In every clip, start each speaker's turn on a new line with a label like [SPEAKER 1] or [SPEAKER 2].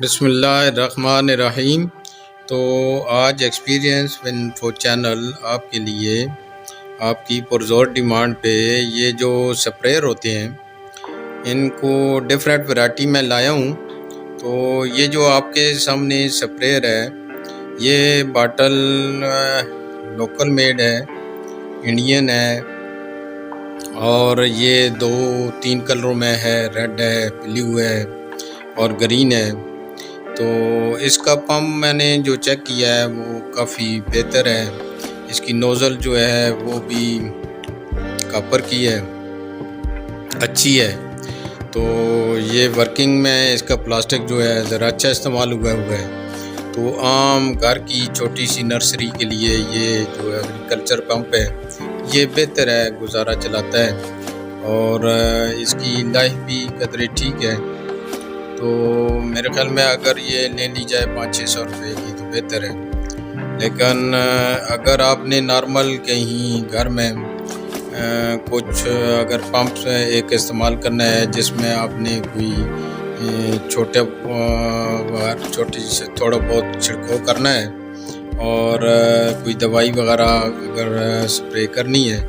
[SPEAKER 1] बिस्मिल्लाहिर्रहमानिर्रहीम। तो आज एक्सपीरियंस इन्फो चैनल आपके लिए आपकी पुरज़ोर डिमांड पे ये जो स्प्रेयर होते हैं इनको डिफरेंट वैरायटी में लाया हूँ। तो ये जो आपके सामने स्प्रेयर है ये बाटल लोकल मेड है, इंडियन है और ये 2-3 कलरों में है, रेड है, ब्लू है और ग्रीन है। तो इसका पंप मैंने जो चेक किया है वो काफ़ी बेहतर है। इसकी नोज़ल जो है वो भी कॉपर की है, अच्छी है। तो ये वर्किंग में इसका प्लास्टिक जो है ज़रा अच्छा इस्तेमाल हुआ है। तो आम घर की छोटी सी नर्सरी के लिए ये जो एग्रीकल्चर पंप है ये बेहतर है, गुजारा चलाता है और इसकी लाइफ भी कदरे ठीक है। तो मेरे ख्याल में अगर ये ले ली जाए 500-600 रुपये की तो बेहतर है। लेकिन अगर आपने नॉर्मल कहीं घर में कुछ अगर पंप एक इस्तेमाल करना है जिसमें आपने कोई छोटी से थोड़ा बहुत छिड़काव करना है और कोई दवाई वगैरह अगर स्प्रे करनी है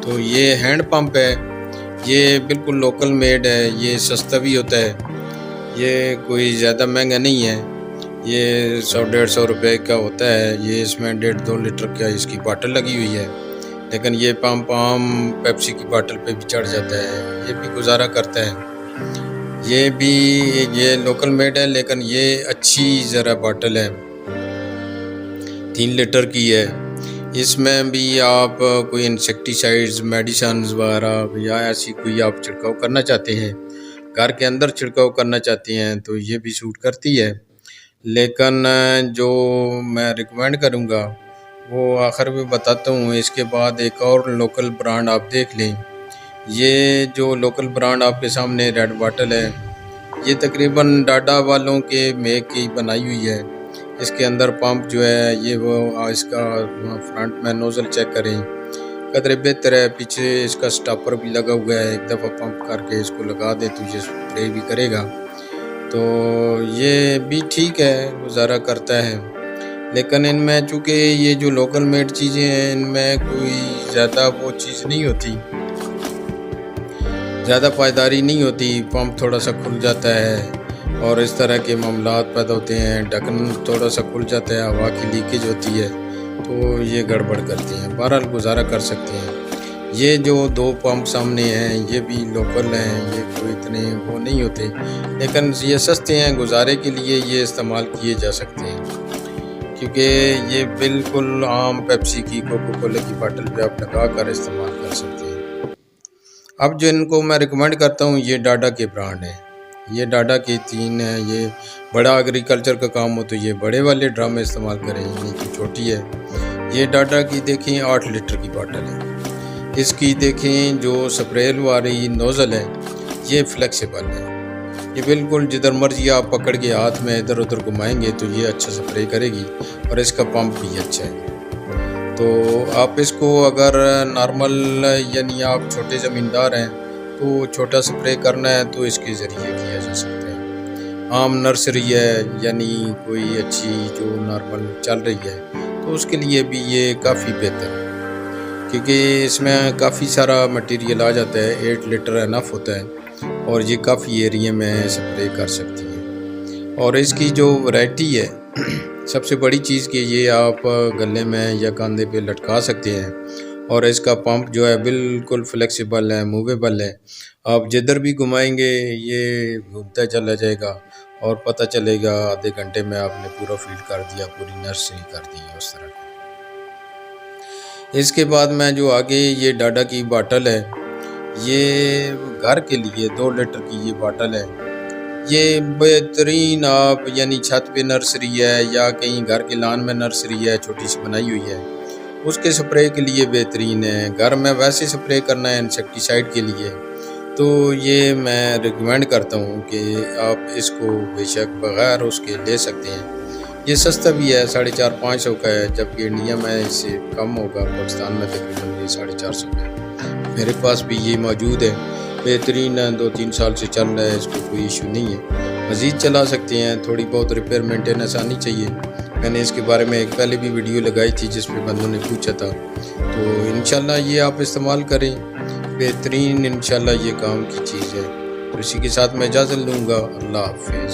[SPEAKER 1] तो ये हैंड पंप है। ये बिल्कुल लोकल मेड है, ये सस्ता भी होता है, ये कोई ज़्यादा महंगा नहीं है। ये 100-150 रुपये का होता है। ये इसमें 1.5-2 लीटर का इसकी बाटल लगी हुई है। लेकिन ये पंप आम पेप्सी की बाटल पे भी चढ़ जाता है, ये भी गुजारा करता है। ये लोकल मेड है लेकिन ये अच्छी ज़रा बाटल है, 3 लीटर की है। इसमें भी आप कोई इंसेक्टिसाइड्स, मेडिसिन वगैरह या ऐसी कोई आप छिड़काव करना चाहते हैं, घर के अंदर छिड़काव करना चाहती हैं तो ये भी सूट करती है। लेकिन जो मैं रिकमेंड करूँगा वो आखिर में बताता हूँ। इसके बाद एक और लोकल ब्रांड आप देख लें। ये जो लोकल ब्रांड आपके सामने रेड बाटल है ये तकरीबन डाडा वालों के मेक की बनाई हुई है। इसके अंदर पंप जो है ये वो इसका फ्रंट में नोज़ल चेक करें, कदरे बेहतर है। पीछे इसका स्टॉपर भी लगा हुआ है, एक दफ़ा पंप करके इसको लगा दे तो ये स्प्रे भी करेगा। तो ये भी ठीक है, गुजारा करता है। लेकिन इनमें चूँकि ये जो लोकल मेड चीज़ें हैं इनमें कोई ज़्यादा वो चीज़ नहीं होती, ज़्यादा पायदारी नहीं होती। पंप थोड़ा सा खुल जाता है और इस तरह के मामलात पैदा होते हैं। ढक्कन थोड़ा सा खुल जाता है, हवा की लीकेज होती है तो ये गड़बड़ करती हैं। बहरहाल गुजारा कर सकते हैं। ये जो 2 पंप सामने हैं ये भी लोकल हैं, ये कोई इतने वो नहीं होते लेकिन ये सस्ते हैं, गुजारे के लिए ये इस्तेमाल किए जा सकते हैं। क्योंकि ये बिल्कुल आम पेप्सी की, कोको कोला की बाटल पे आप लगा कर इस्तेमाल कर सकते हैं। अब जो इनको मैं रिकमेंड करता हूँ ये डाडा के ब्रांड है। ये डाडा के 3 है। ये बड़ा एग्रीकल्चर का काम हो तो ये बड़े वाले ड्रम में इस्तेमाल करें, ये तो छोटी है। ये डाडा की देखें 8 लीटर की बाटल है। इसकी देखें जो स्प्रे वाली नोज़ल है ये फ्लेक्सिबल है, ये बिल्कुल जिधर मर्जी आप पकड़ के हाथ में इधर उधर घुमाएंगे तो ये अच्छा स्प्रे करेगी और इसका पंप भी अच्छा है। तो आप इसको अगर नॉर्मल यानी आप छोटे ज़मींदार हैं तो छोटा स्प्रे करना है तो इसके ज़रिए किया जा सकता है। आम नर्सरी है यानी कोई अच्छी जो नॉर्मल चल रही है तो उसके लिए भी ये काफ़ी बेहतर है क्योंकि इसमें काफ़ी सारा मटेरियल आ जाता है। 8 लीटर इनफ होता है और ये काफ़ी एरिया में स्प्रे कर सकती है। और इसकी जो वैरायटी है सबसे बड़ी चीज़ कि ये आप गले में या कंधे पे लटका सकते हैं और इसका पंप जो है बिल्कुल फ्लेक्सिबल है, मूवेबल है। आप जिधर भी घुमाएंगे ये घूमता चला जाएगा और पता चलेगा आधे घंटे में आपने पूरा फील्ड कर दिया, पूरी नर्सरी कर दी है उस तरह की। इसके बाद में जो आगे ये डाडा की बाटल है ये घर के लिए 2 लीटर की ये बाटल है। ये बेहतरीन आप यानी छत पे नर्सरी है या कहीं घर के लान में नर्सरी है छोटी सी बनाई हुई है उसके स्प्रे के लिए बेहतरीन है। घर में वैसे स्प्रे करना है इंसेक्टिसाइड के लिए तो ये मैं रिकमेंड करता हूँ कि आप इसको बेशक बग़ैर उसके ले सकते हैं। ये सस्ता भी है, 450-500 का है, जबकि इंडिया में इससे कम होगा। पाकिस्तान में तकरीबन ये 450 का है। मेरे पास भी ये मौजूद है, बेहतरीन है, 2-3 साल से चल रहा है, इसको कोई इशू नहीं है। मज़ीद चला सकते हैं। थोड़ी बहुत रिपेयर मेंटेनेंस आनी चाहिए। मैंने इसके बारे में एक पहले भी वीडियो लगाई थी जिसमें बंदों ने पूछा था। तो इंशाल्लाह ये आप इस्तेमाल करें, बेहतरीन इंशाल्लाह ये काम की चीज़ है। तो इसी के साथ मैं इजाज़त लूँगा। अल्लाह हाफ़िज़।